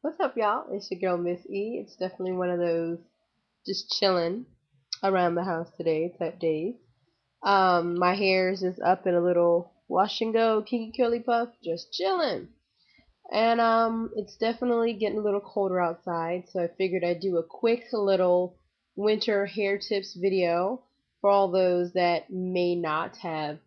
What's up, y'all? It's your girl, Miss E. It's definitely one of those just chilling around the house today type days. My hair is just up in a little wash and go, kinky curly puff, just chilling. And it's definitely getting a little colder outside, so I figured I'd do a quick little winter hair tips video for all those that may not have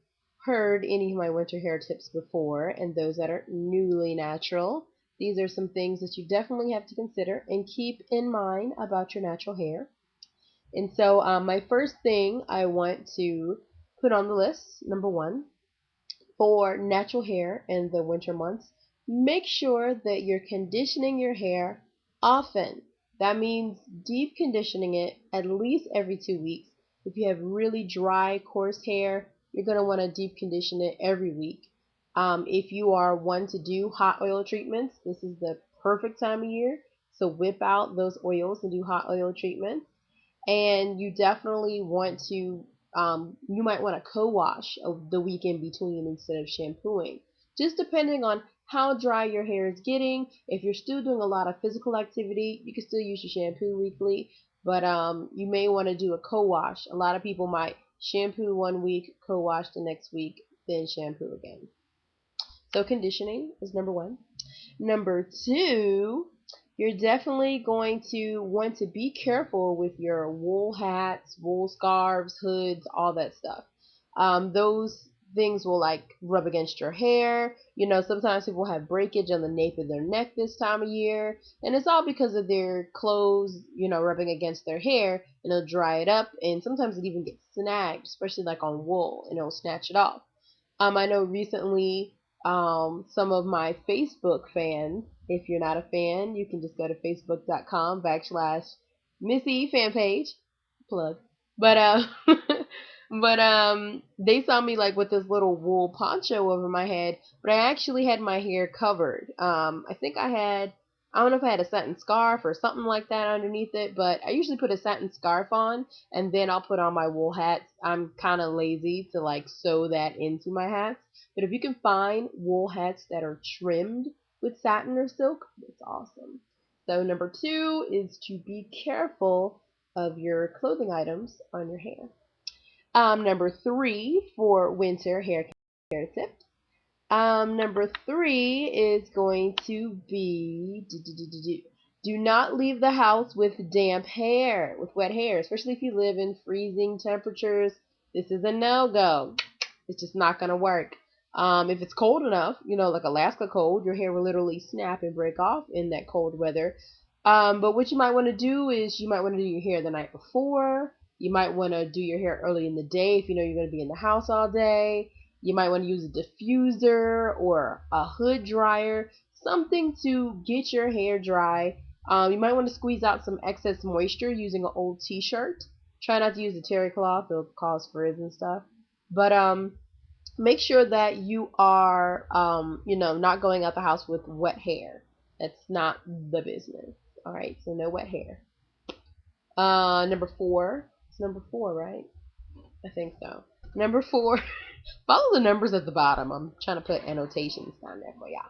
heard any of my winter hair tips before, and those that are newly natural. These are some things that you definitely have to consider and keep in mind about your natural hair. And so, my first thing I want to put on the list, number one, for natural hair in the winter months, make sure that you're conditioning your hair often. That means deep conditioning it at least every 2 weeks. If you have really dry, coarse hair, you're going to want to deep condition it every week. If you are one to do hot oil treatments, this is the perfect time of year. So whip out those oils and do hot oil treatments. And you definitely want to you might want to co-wash the week in between instead of shampooing, just depending on how dry your hair is getting. If you're still doing a lot of physical activity, you can still use your shampoo weekly, but you may want to do a co-wash. A lot of people might shampoo one week, co-wash the next week, then shampoo again. So conditioning is number one. Number two, you're definitely going to want to be careful with your wool hats, wool scarves, hoods, all that stuff. Those things will like rub against your hair. You know, sometimes people have breakage on the nape of their neck this time of year, and it's all because of their clothes, rubbing against their hair, and it'll dry it up, and sometimes it even gets snagged, especially like on wool, and it'll snatch it off. I know recently some of my Facebook fans, if you're not a fan, you can just go to facebook.com/Missy fan page, plug. But they saw me like with this little wool poncho over my head, but I actually had my hair covered. I don't know if I had a satin scarf or something like that underneath it, but I usually put a satin scarf on and then I'll put on my wool hats. I'm kind of lazy to like sew that into my hats, but if you can find wool hats that are trimmed with satin or silk, it's awesome. So number two is to be careful of your clothing items on your hair. Number three for winter hair care tips. Number three is going to be do not leave the house with damp hair, with wet hair, especially if you live in freezing temperatures. This is a no-go. It's just not going to work. If it's cold enough, like Alaska cold, your hair will literally snap and break off in that cold weather. But what you might want to do is you might want to do your hair the night before. You might want to do your hair early in the day if you know you're going to be in the house all day. You might want to use a diffuser or a hood dryer, something to get your hair dry. You might want to squeeze out some excess moisture using an old t-shirt. Try not to use a terry cloth, it'll cause frizz and stuff. But make sure that you are, not going out the house with wet hair. That's not the business. All right, so no wet hair. Number four. It's number four, right? I think so. Number four. Follow the numbers at the bottom. I'm trying to put annotations down there for y'all.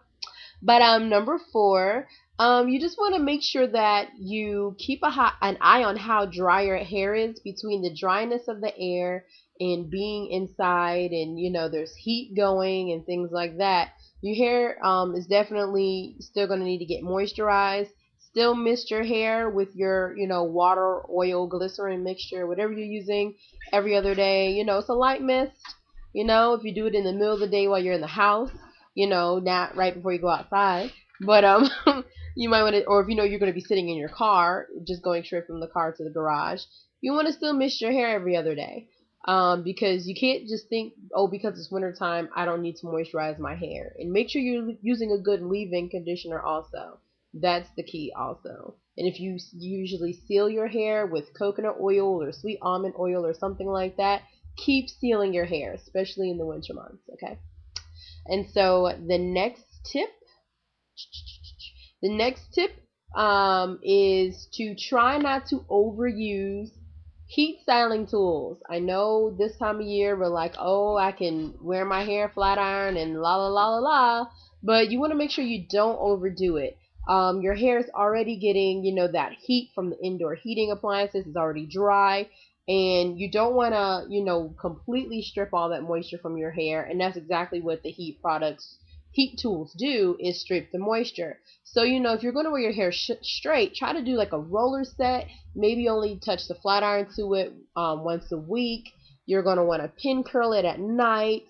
But number four, you just want to make sure that you keep an eye on how dry your hair is between the dryness of the air and being inside, and there's heat going and things like that. Your hair is definitely still going to need to get moisturized. Still mist your hair with your water, oil, glycerin mixture, whatever you're using every other day. It's a light mist. If you do it in the middle of the day while you're in the house, not right before you go outside. But you might want to, or if you're going to be sitting in your car, just going straight from the car to the garage, you want to still mist your hair every other day. Because you can't just think, oh, because it's wintertime, I don't need to moisturize my hair. And make sure you're using a good leave-in conditioner also. That's the key also. And if you usually seal your hair with coconut oil or sweet almond oil or something like that, keep sealing your hair, especially in the winter months, okay? And so the next tip is to try not to overuse heat styling tools. I know this time of year we're like, oh, I can wear my hair flat iron and la la la la la, but you want to make sure you don't overdo it. Your hair is already getting, that heat from the indoor heating appliances. It's already dry, and you don't want to, completely strip all that moisture from your hair. And that's exactly what the heat tools do, is strip the moisture. So, if you're going to wear your hair straight, try to do like a roller set. Maybe only touch the flat iron to it once a week. You're going to want to pin curl it at night.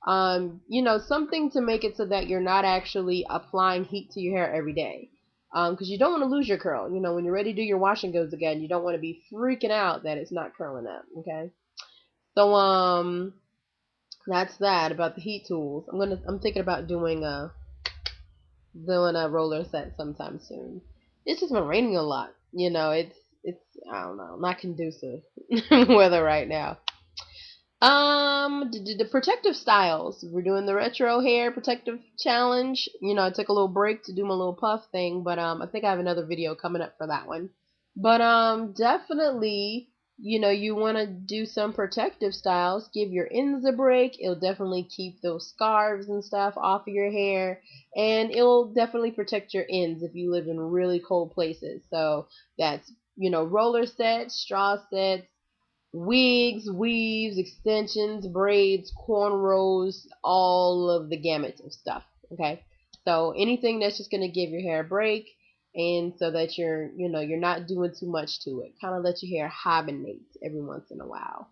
Something to make it so that you're not actually applying heat to your hair every day. Because you don't want to lose your curl. When you're ready to do your wash and goes again, you don't want to be freaking out that it's not curling up. Okay. So that's that about the heat tools. I'm thinking about doing a roller set sometime soon. It's just been raining a lot. It's I don't know, not conducive weather right now. The protective styles. We're doing the retro hair protective challenge. I took a little break to do my little puff thing, but I think I have another video coming up for that one. But definitely, you want to do some protective styles. Give your ends a break. It'll definitely keep those scarves and stuff off of your hair, and it'll definitely protect your ends if you live in really cold places. So that's roller sets, straw sets, wigs, weaves, extensions, braids, cornrows, all of the gamut of stuff. Okay, so anything that's just gonna give your hair a break, and so that you're not doing too much to it. Kind of let your hair hibernate every once in a while.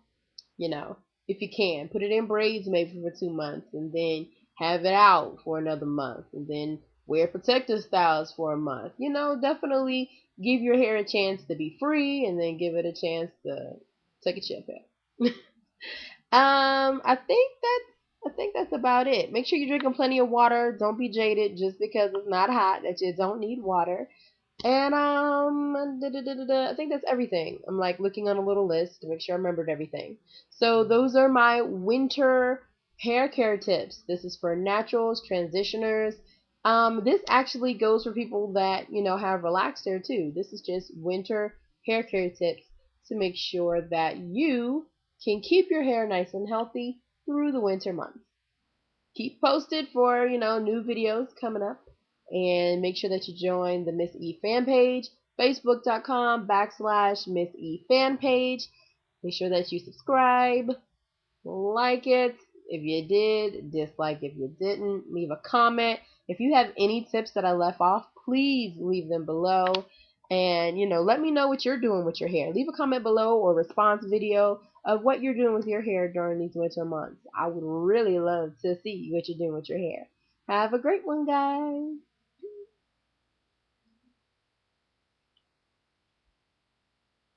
You know, if you can, put it in braids maybe for 2 months, and then have it out for another month, and then wear protective styles for a month. Definitely give your hair a chance to be free, and then give it a chance to take a chill pill. I think that's about it. Make sure you're drinking plenty of water. Don't be jaded just because it's not hot that you don't need water. And I think that's everything. I'm like looking on a little list to make sure I remembered everything. So those are my winter hair care tips. This is for naturals, transitioners. This actually goes for people that have relaxed hair too. This is just winter hair care tips to make sure that you can keep your hair nice and healthy through the winter months. Keep posted for new videos coming up, and make sure that you join the Miss E fan page, facebook.com/Miss E fan page. Make sure that you subscribe, like it if you did, dislike if you didn't, leave a comment. If you have any tips that I left off, please leave them below. And let me know what you're doing with your hair. Leave a comment below or response video of what you're doing with your hair during these winter months. I would really love to see what you're doing with your hair. Have a great one, guys.